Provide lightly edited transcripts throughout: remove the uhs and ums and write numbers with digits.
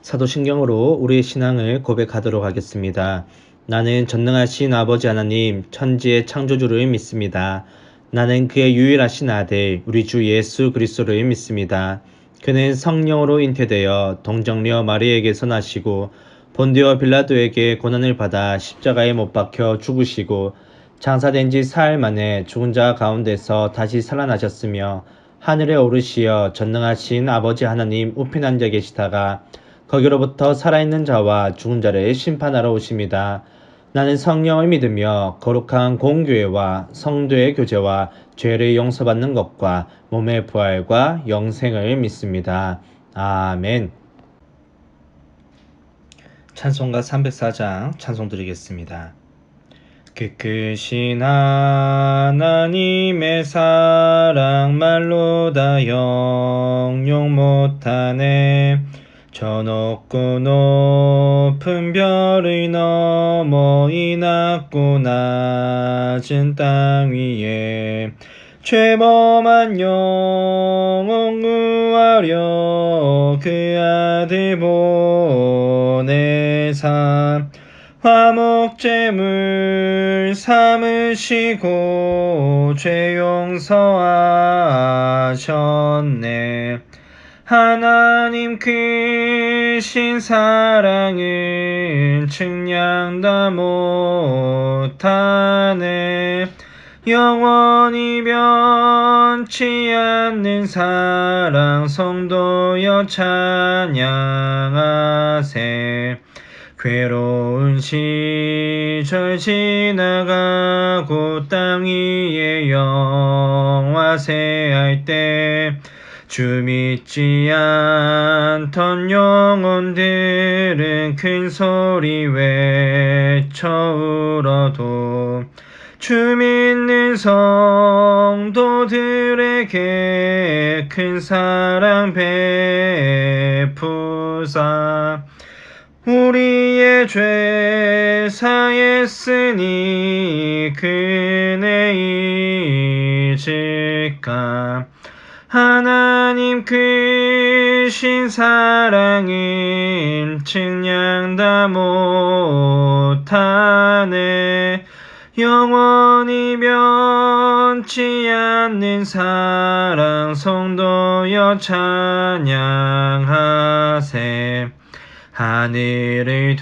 사도신경으로 우리의 신앙을 고백하도록 하겠습니다. 나는 전능하신 아버지 하나님, 천지의 창조주를 믿습니다. 나는 그의 유일하신 아들, 우리 주 예수 그리스도를 믿습니다. 그는 성령으로 잉태되어 동정녀 마리에게서 나시고 본디오 빌라도에게 고난을 받아 십자가에 못 박혀 죽으시고 장사된 지 사흘 만에 죽은 자 가운데서 다시 살아나셨으며 하늘에 오르시어 전능하신 아버지 하나님 우편 앉아 계시다가 거기로부터 살아있는 자와 죽은 자를 심판하러 오십니다. 나는 성령을 믿으며 거룩한 공교회와 성도의 교제와 죄를 용서받는 것과 몸의 부활과 영생을 믿습니다. 아멘. 찬송가 304장 찬송 드리겠습니다. 크신 하나님의 사랑 말로 다 영용 못하네. 저 높고 높은 별을 넘어 이 낮고 낮은 땅 위에 죄범한 영혼 구하려 그 아들 보내사 화목제물 삼으시고 죄 용서하셨네. 하나님 크신 사랑은 측량 다 못하네. 영원히 변치 않는 사랑 성도여 찬양하세. 괴로운 시절 지나가고 땅 위에 영화세할 때 주 믿지 않던 영혼들은 큰 소리 외쳐 울어도 주 믿는 성도들에게 큰 사랑 베푸사 우리의 죄 사했으니 그네 잊을까. 하나님 크신 사랑은 측량 다 못하네. 영원히 변치 않는 사랑 성도여 찬양하세. 하늘을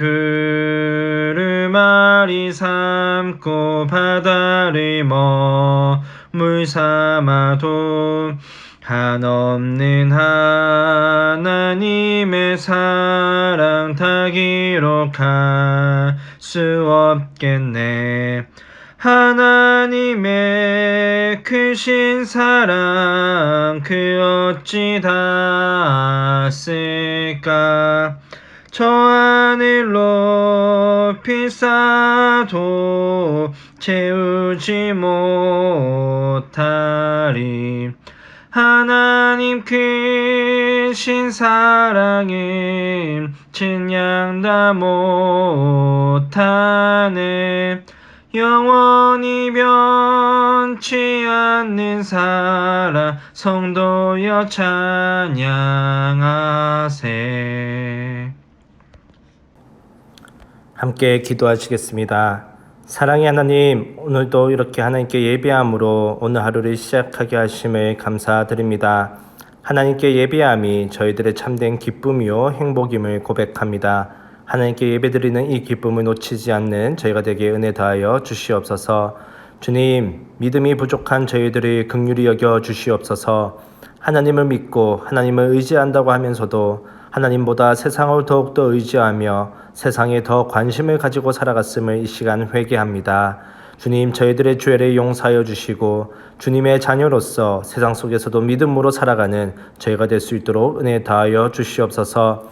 두루마리 삼고 바다를 머물 삼아도 한없는 하나님의 사랑 다 기록할 수 없겠네. 하나님의 크신 사랑 그 어찌 다 쓸까. 저 하늘 높이 쌓아도 채우지 못하리. 하나님 크신 사랑은 측량 다 못하네. 영원히 변치 않는 사랑 성도여 찬양하세. 함께 기도하시겠습니다. 사랑의 하나님, 오늘도 이렇게 하나님께 예배함으로 오늘 하루를 시작하게 하심을 감사드립니다. 하나님께 예배함이 저희들의 참된 기쁨이요 행복임을 고백합니다. 하나님께 예배드리는 이 기쁨을 놓치지 않는 저희가 되게 은혜 다하여 주시옵소서. 주님, 믿음이 부족한 저희들을 긍휼히 여겨 주시옵소서. 하나님을 믿고 하나님을 의지한다고 하면서도 하나님보다 세상을 더욱더 의지하며 세상에 더 관심을 가지고 살아갔음을 이 시간 회개합니다. 주님, 저희들의 죄를 용서하여 주시고 주님의 자녀로서 세상 속에서도 믿음으로 살아가는 저희가 될 수 있도록 은혜 다하여 주시옵소서.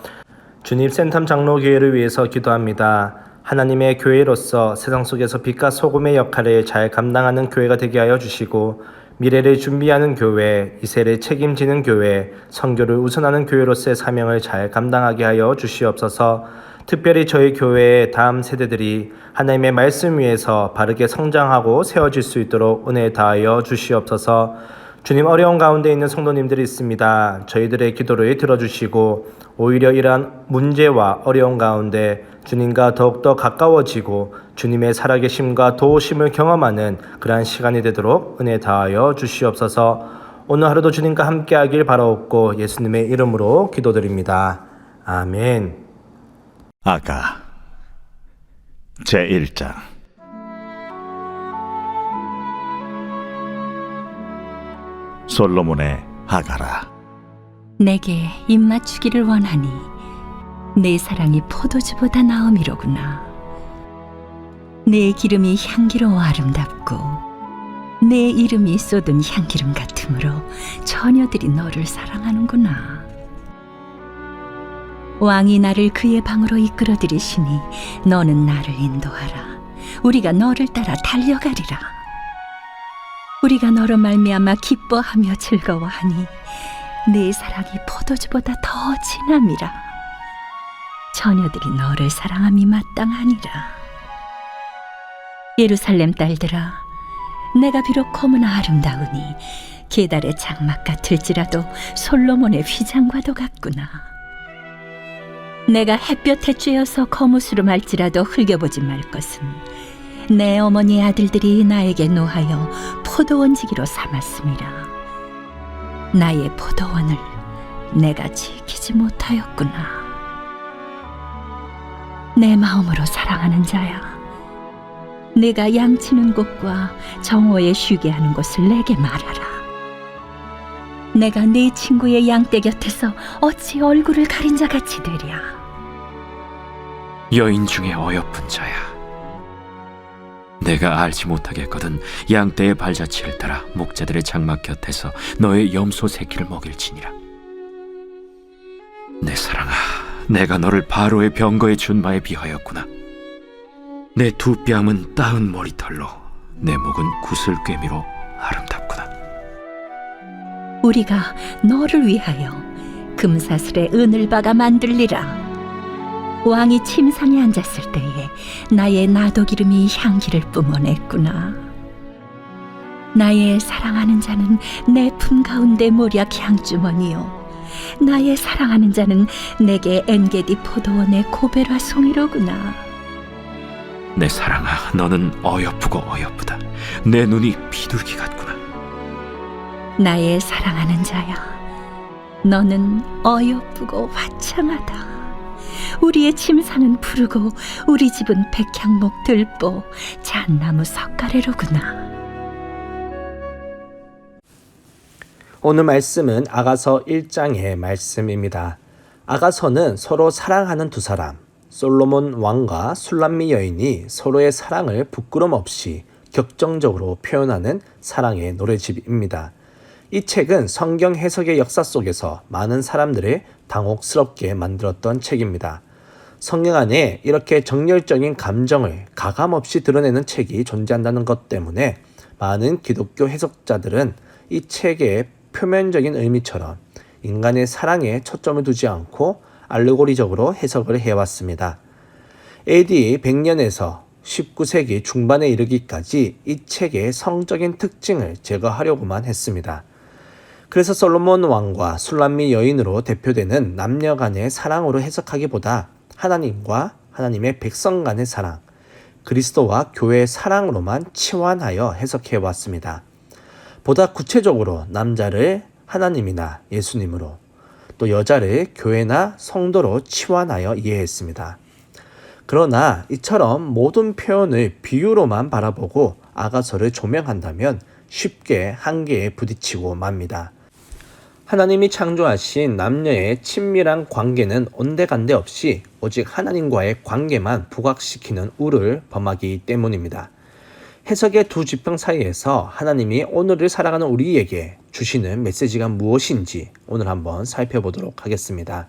주님, 센텀 장로교회를 위해서 기도합니다. 하나님의 교회로서 세상 속에서 빛과 소금의 역할을 잘 감당하는 교회가 되게 하여 주시고 미래를 준비하는 교회, 이 세를 책임지는 교회, 선교를 우선하는 교회로서의 사명을 잘 감당하게 하여 주시옵소서. 특별히 저희 교회의 다음 세대들이 하나님의 말씀 위에서 바르게 성장하고 세워질 수 있도록 은혜 다하여 주시옵소서. 주님, 어려운 가운데 있는 성도님들이 있습니다. 저희들의 기도를 들어주시고 오히려 이러한 문제와 어려운 가운데 주님과 더욱더 가까워지고 주님의 살아계심과 도우심을 경험하는 그러한 시간이 되도록 은혜 다하여 주시옵소서. 오늘 하루도 주님과 함께하길 바라옵고 예수님의 이름으로 기도드립니다. 아멘. 아가 제1장. 솔로몬의 아가라. 내게 입맞추기를 원하니 내 사랑이 포도주보다 나음이로구나. 내 기름이 향기로워 아름답고 내 이름이 쏟은 향기름 같으므로 처녀들이 너를 사랑하는구나. 왕이 나를 그의 방으로 이끌어들이시니 너는 나를 인도하라. 우리가 너를 따라 달려가리라. 우리가 너로 말미암아 기뻐하며 즐거워하니 내 사랑이 포도주보다 더 진함이라. 처녀들이 너를 사랑함이 마땅하니라. 예루살렘 딸들아, 내가 비록 너무나 아름다우니 게달의 장막 같을지라도 솔로몬의 휘장과도 같구나. 내가 햇볕에 쬐어서 거무스름할지라도 흘겨보지 말 것은 내 어머니의 아들들이 나에게 노하여 포도원지기로 삼았음이라. 나의 포도원을 내가 지키지 못하였구나. 내 마음으로 사랑하는 자야, 내가 양치는 곳과 정오에 쉬게 하는 곳을 내게 말하라. 내가 네 친구의 양떼 곁에서 어찌 얼굴을 가린 자 같이 되랴. 여인 중에 어여쁜 자야, 내가 알지 못하겠거든 양떼의 발자취를 따라 목자들의 장막 곁에서 너의 염소 새끼를 먹일지니라. 내 사랑아, 내가 너를 바로의 병거의 준마에 비하였구나. 내 두 뺨은 따은 머리털로 내 목은 구슬꿰미로 아름답구나. 우리가 너를 위하여 금사슬에 은을 박아 만들리라. 왕이 침상에 앉았을 때에 나의 나도기름이 향기를 뿜어냈구나. 나의 사랑하는 자는 내 품 가운데 모략 향주머니요, 나의 사랑하는 자는 내게 엔게디 포도원의 고베라 송이로구나. 내 사랑아, 너는 어여쁘고 어여쁘다. 내 눈이 비둘기 같구나. 나의 사랑하는 자야, 너는 어여쁘고 화창하다. 우리의 침상은 푸르고 우리 집은 백향목 들보 잣나무 석가래로구나. 오늘 말씀은 아가서 1장의 말씀입니다. 아가서는 서로 사랑하는 두 사람, 솔로몬 왕과 술람미 여인이 서로의 사랑을 부끄럼 없이 격정적으로 표현하는 사랑의 노래집입니다. 이 책은 성경 해석의 역사 속에서 많은 사람들을 당혹스럽게 만들었던 책입니다. 성경 안에 이렇게 정열적인 감정을 가감없이 드러내는 책이 존재한다는 것 때문에 많은 기독교 해석자들은 이 책의 표면적인 의미처럼 인간의 사랑에 초점을 두지 않고 알레고리적으로 해석을 해왔습니다. AD 100년에서 19세기 중반에 이르기까지 이 책의 성적인 특징을 제거하려고만 했습니다. 그래서 솔로몬 왕과 술람미 여인으로 대표되는 남녀 간의 사랑으로 해석하기보다 하나님과 하나님의 백성 간의 사랑, 그리스도와 교회의 사랑으로만 치환하여 해석해왔습니다. 보다 구체적으로 남자를 하나님이나 예수님으로, 또 여자를 교회나 성도로 치환하여 이해했습니다. 그러나 이처럼 모든 표현을 비유로만 바라보고 아가서를 조명한다면 쉽게 한계에 부딪히고 맙니다. 하나님이 창조하신 남녀의 친밀한 관계는 온데간데 없이 오직 하나님과의 관계만 부각시키는 우를 범하기 때문입니다. 해석의 두 지평 사이에서 하나님이 오늘을 살아가는 우리에게 주시는 메시지가 무엇인지 오늘 한번 살펴보도록 하겠습니다.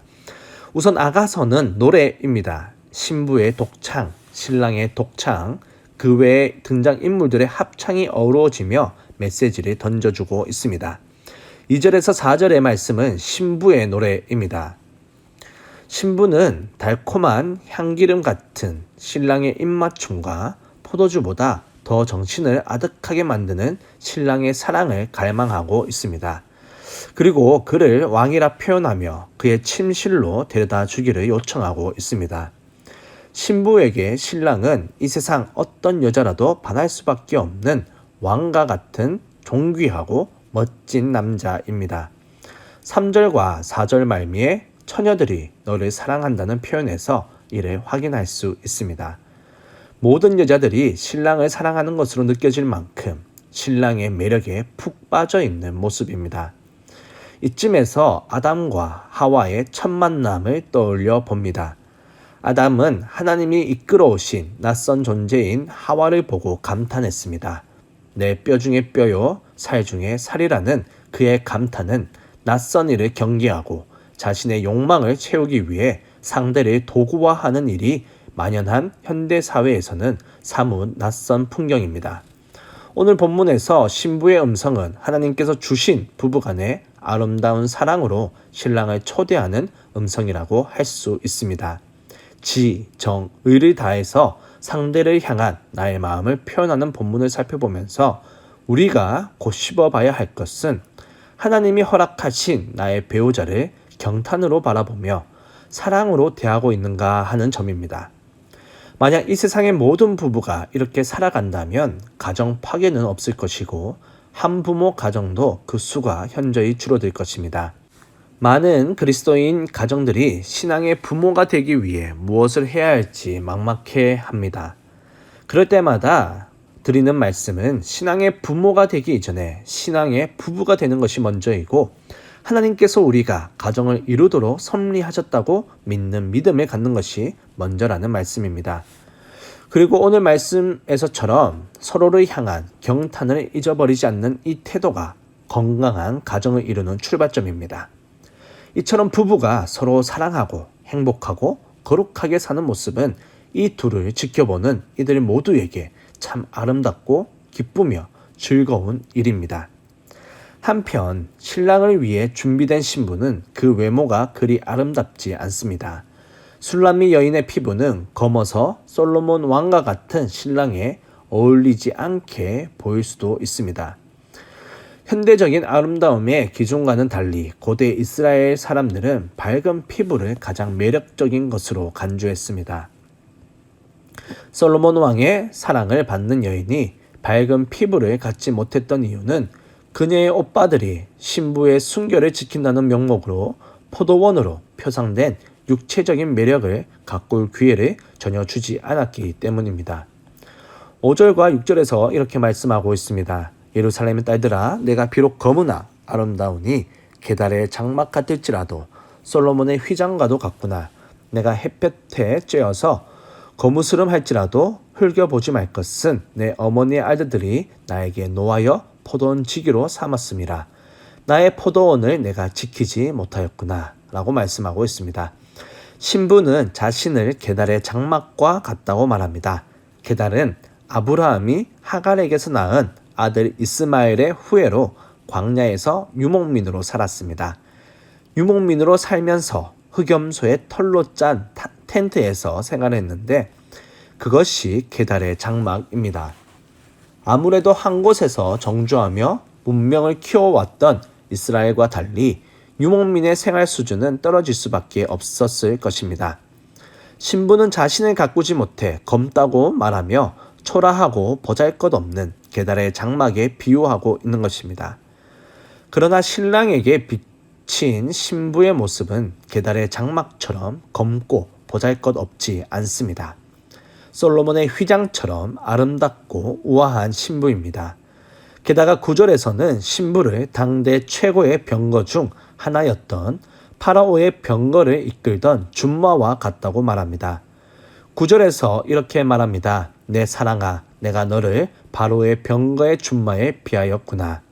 우선 아가서는 노래입니다. 신부의 독창, 신랑의 독창, 그 외의 등장인물들의 합창이 어우러지며 메시지를 던져주고 있습니다. 2절에서 4절의 말씀은 신부의 노래입니다. 신부는 달콤한 향기름 같은 신랑의 입맞춤과 포도주보다 더 더 정신을 아득하게 만드는 신랑의 사랑을 갈망하고 있습니다. 그리고 그를 왕이라 표현하며 그의 침실로 데려다 주기를 요청하고 있습니다. 신부에게 신랑은 이 세상 어떤 여자라도 반할 수밖에 없는 왕과 같은 존귀하고 멋진 남자입니다. 3절과 4절 말미에 처녀들이 너를 사랑한다는 표현에서 이를 확인할 수 있습니다. 모든 여자들이 신랑을 사랑하는 것으로 느껴질 만큼 신랑의 매력에 푹 빠져 있는 모습입니다. 이쯤에서 아담과 하와의 첫 만남을 떠올려 봅니다. 아담은 하나님이 이끌어 오신 낯선 존재인 하와를 보고 감탄했습니다. 내 뼈 중에 뼈요 살 중에 살이라는 그의 감탄은 낯선 일을 경계하고 자신의 욕망을 채우기 위해 상대를 도구화하는 일이 만연한 현대 사회에서는 사뭇 낯선 풍경입니다. 오늘 본문에서 신부의 음성은 하나님께서 주신 부부간의 아름다운 사랑으로 신랑을 초대하는 음성이라고 할 수 있습니다. 지, 정, 의를 다해서 상대를 향한 나의 마음을 표현하는 본문을 살펴보면서 우리가 곱씹어 봐야 할 것은 하나님이 허락하신 나의 배우자를 경탄으로 바라보며 사랑으로 대하고 있는가 하는 점입니다. 만약 이 세상의 모든 부부가 이렇게 살아간다면 가정 파괴는 없을 것이고 한부모 가정도 그 수가 현저히 줄어들 것입니다. 많은 그리스도인 가정들이 신앙의 부모가 되기 위해 무엇을 해야 할지 막막해 합니다. 그럴 때마다 드리는 말씀은 신앙의 부모가 되기 이전에 신앙의 부부가 되는 것이 먼저이고 하나님께서 우리가 가정을 이루도록 섭리하셨다고 믿는 믿음을 갖는 것이 먼저라는 말씀입니다. 그리고 오늘 말씀에서처럼 서로를 향한 경탄을 잊어버리지 않는 이 태도가 건강한 가정을 이루는 출발점입니다. 이처럼 부부가 서로 사랑하고 행복하고 거룩하게 사는 모습은 이 둘을 지켜보는 이들 모두에게 참 아름답고 기쁘며 즐거운 일입니다. 한편 신랑을 위해 준비된 신부는 그 외모가 그리 아름답지 않습니다. 술람미 여인의 피부는 검어서 솔로몬 왕과 같은 신랑에 어울리지 않게 보일 수도 있습니다. 현대적인 아름다움의 기준과는 달리 고대 이스라엘 사람들은 밝은 피부를 가장 매력적인 것으로 간주했습니다. 솔로몬 왕의 사랑을 받는 여인이 밝은 피부를 갖지 못했던 이유는 그녀의 오빠들이 신부의 순결을 지킨다는 명목으로 포도원으로 표상된 육체적인 매력을 가꿀 기회를 전혀 주지 않았기 때문입니다. 5절과 6절에서 이렇게 말씀하고 있습니다. 예루살렘의 딸들아, 내가 비록 검으나 아름다우니 게달의 장막 같을지라도 솔로몬의 휘장과도 같구나. 내가 햇볕에 쬐어서 거무스름할지라도 흘겨보지 말 것은 내 어머니의 아들들이 나에게 노하여 포도원 지기로 삼았음이라. 나의 포도원을 내가 지키지 못하였구나 라고 말씀하고 있습니다. 신부는 자신을 게달의 장막과 같다고 말합니다. 게달은 아브라함이 하갈에게서 낳은 아들 이스마엘의 후예로 광야에서 유목민으로 살았습니다. 유목민으로 살면서 흑염소의 털로 짠 텐트에서 생활했는데 그것이 게달의 장막입니다. 아무래도 한 곳에서 정주하며 문명을 키워왔던 이스라엘과 달리 유목민의 생활 수준은 떨어질 수밖에 없었을 것입니다. 신부는 자신을 가꾸지 못해 검다고 말하며 초라하고 보잘것없는 게달의 장막에 비유하고 있는 것입니다. 그러나 신랑에게 비친 신부의 모습은 게달의 장막처럼 검고 보잘것없지 않습니다. 솔로몬의 휘장처럼 아름답고 우아한 신부입니다. 게다가 9절에서는 신부를 당대 최고의 병거 중 하나였던 파라오의 병거를 이끌던 준마와 같다고 말합니다. 9절에서 이렇게 말합니다. 내 사랑아, 내가 너를 바로의 병거의 준마에 비하였구나.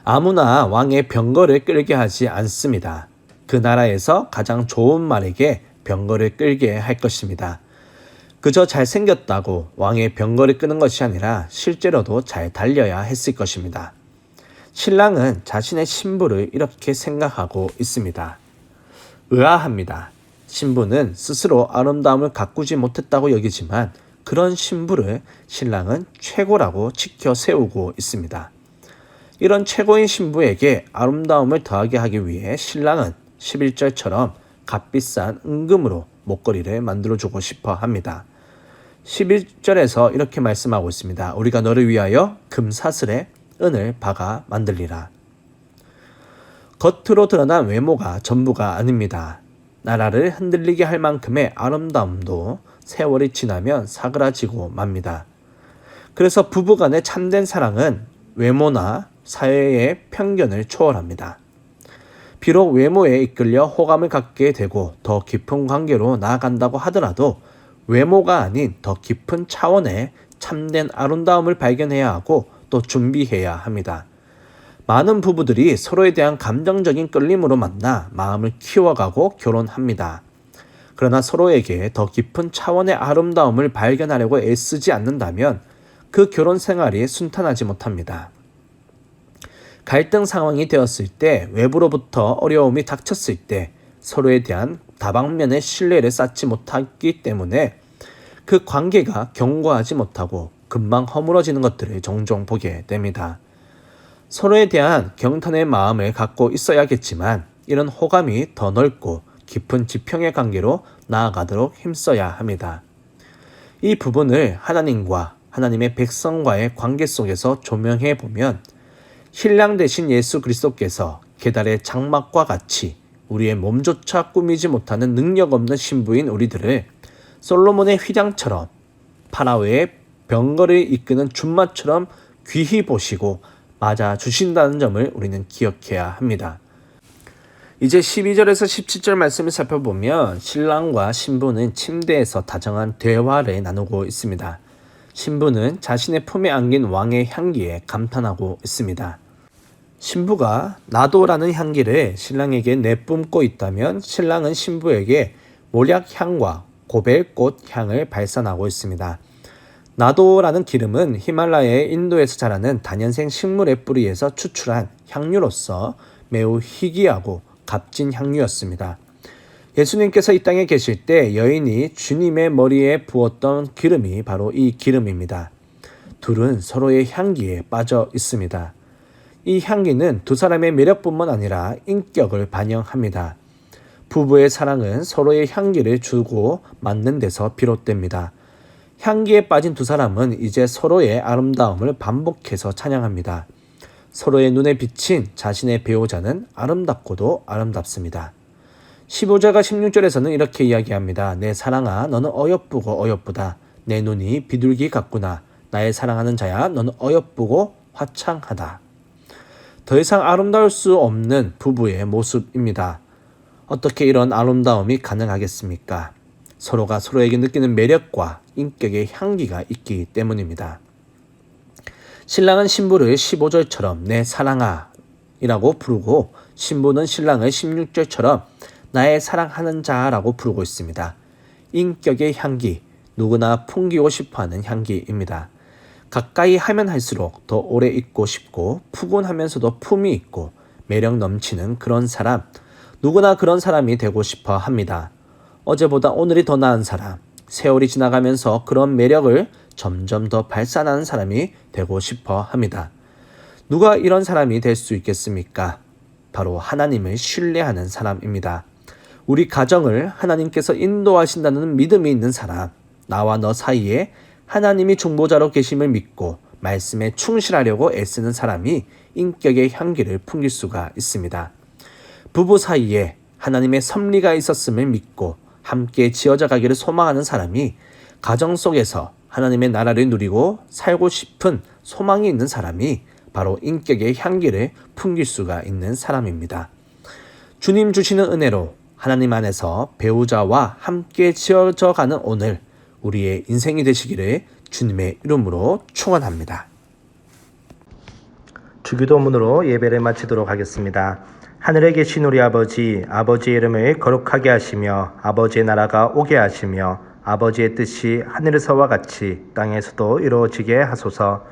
아무나 왕의 병거를 끌게 하지 않습니다. 그 나라에서 가장 좋은 말에게 병거를 끌게 할 것입니다. 그저 잘생겼다고 왕의 병거를 끄는 것이 아니라 실제로도 잘 달려야 했을 것입니다. 신랑은 자신의 신부를 이렇게 생각하고 있습니다. 의아합니다. 신부는 스스로 아름다움을 가꾸지 못했다고 여기지만 그런 신부를 신랑은 최고라고 지켜 세우고 있습니다. 이런 최고인 신부에게 아름다움을 더하게 하기 위해 신랑은 11절처럼 값비싼 은금으로 목걸이를 만들어주고 싶어 합니다. 11절에서 이렇게 말씀하고 있습니다. 우리가 너를 위하여 금사슬에 은을 박아 만들리라. 겉으로 드러난 외모가 전부가 아닙니다. 나라를 흔들리게 할 만큼의 아름다움도 세월이 지나면 사그라지고 맙니다. 그래서 부부간의 참된 사랑은 외모나 사회의 편견을 초월합니다. 비록 외모에 이끌려 호감을 갖게 되고 더 깊은 관계로 나아간다고 하더라도 외모가 아닌 더 깊은 차원의 참된 아름다움을 발견해야 하고 또 준비해야 합니다. 많은 부부들이 서로에 대한 감정적인 끌림으로 만나 마음을 키워가고 결혼합니다. 그러나 서로에게 더 깊은 차원의 아름다움을 발견하려고 애쓰지 않는다면 그 결혼 생활이 순탄하지 못합니다. 갈등 상황이 되었을 때, 외부로부터 어려움이 닥쳤을 때 서로에 대한 다방면의 신뢰를 쌓지 못하기 때문에 그 관계가 견고하지 못하고 금방 허물어지는 것들을 종종 보게 됩니다. 서로에 대한 경탄의 마음을 갖고 있어야겠지만 이런 호감이 더 넓고 깊은 지평의 관계로 나아가도록 힘써야 합니다. 이 부분을 하나님과 하나님의 백성과의 관계 속에서 조명해 보면 신랑 되신 예수 그리스도께서 계달의 장막과 같이 우리의 몸조차 꾸미지 못하는 능력 없는 신부인 우리들을 솔로몬의 휘장처럼 파라오의 병거를 이끄는 준마처럼 귀히 보시고 맞아주신다는 점을 우리는 기억해야 합니다. 이제 12절에서 17절 말씀을 살펴보면 신랑과 신부는 침대에서 다정한 대화를 나누고 있습니다. 신부는 자신의 품에 안긴 왕의 향기에 감탄하고 있습니다. 신부가 나도라는 향기를 신랑에게 내뿜고 있다면 신랑은 신부에게 몰약향과 고벨꽃 향을 발산하고 있습니다. 나도라는 기름은 히말라야의 인도에서 자라는 다년생 식물의 뿌리에서 추출한 향유로서 매우 희귀하고 값진 향유였습니다. 예수님께서 이 땅에 계실 때 여인이 주님의 머리에 부었던 기름이 바로 이 기름입니다. 둘은 서로의 향기에 빠져 있습니다. 이 향기는 두 사람의 매력뿐만 아니라 인격을 반영합니다. 부부의 사랑은 서로의 향기를 주고 맞는 데서 비롯됩니다. 향기에 빠진 두 사람은 이제 서로의 아름다움을 반복해서 찬양합니다. 서로의 눈에 비친 자신의 배우자는 아름답고도 아름답습니다. 15절과 16절에서는 이렇게 이야기합니다. 내 사랑아, 너는 어여쁘고 어여쁘다. 내 눈이 비둘기 같구나. 나의 사랑하는 자야, 너는 어여쁘고 화창하다. 더 이상 아름다울 수 없는 부부의 모습입니다. 어떻게 이런 아름다움이 가능하겠습니까? 서로가 서로에게 느끼는 매력과 인격의 향기가 있기 때문입니다. 신랑은 신부를 15절처럼 내 사랑아 이라고 부르고 신부는 신랑을 16절처럼 나의 사랑하는 자라고 부르고 있습니다. 인격의 향기, 누구나 풍기고 싶어하는 향기입니다. 가까이 하면 할수록 더 오래 있고 싶고 푸근하면서도 품이 있고 매력 넘치는 그런 사람, 누구나 그런 사람이 되고 싶어 합니다. 어제보다 오늘이 더 나은 사람, 세월이 지나가면서 그런 매력을 점점 더 발산하는 사람이 되고 싶어 합니다. 누가 이런 사람이 될 수 있겠습니까? 바로 하나님을 신뢰하는 사람입니다. 우리 가정을 하나님께서 인도하신다는 믿음이 있는 사람, 나와 너 사이에 하나님이 중보자로 계심을 믿고 말씀에 충실하려고 애쓰는 사람이 인격의 향기를 풍길 수가 있습니다. 부부 사이에 하나님의 섭리가 있었음을 믿고 함께 지어져 가기를 소망하는 사람이 가정 속에서 하나님의 나라를 누리고 살고 싶은 소망이 있는 사람이 바로 인격의 향기를 풍길 수가 있는 사람입니다. 주님 주시는 은혜로 하나님 안에서 배우자와 함께 지어져 가는 오늘 우리의 인생이 되시기를 주님의 이름으로 축원합니다. 주기도문으로 예배를 마치도록 하겠습니다. 하늘에 계신 우리 아버지, 아버지의 이름을 거룩하게 하시며 아버지의 나라가 오게 하시며 아버지의 뜻이 하늘에서와 같이 땅에서도 이루어지게 하소서.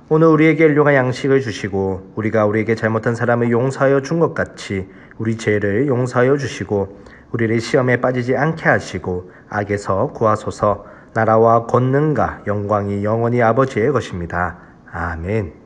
오늘 우리에게 일용할 양식을 주시고 우리가 우리에게 잘못한 사람을 용서하여 준 것 같이 우리 죄를 용서하여 주시고 우리를 시험에 빠지지 않게 하시고 악에서 구하소서. 나라와 권능과 영광이 영원히 아버지의 것입니다. 아멘.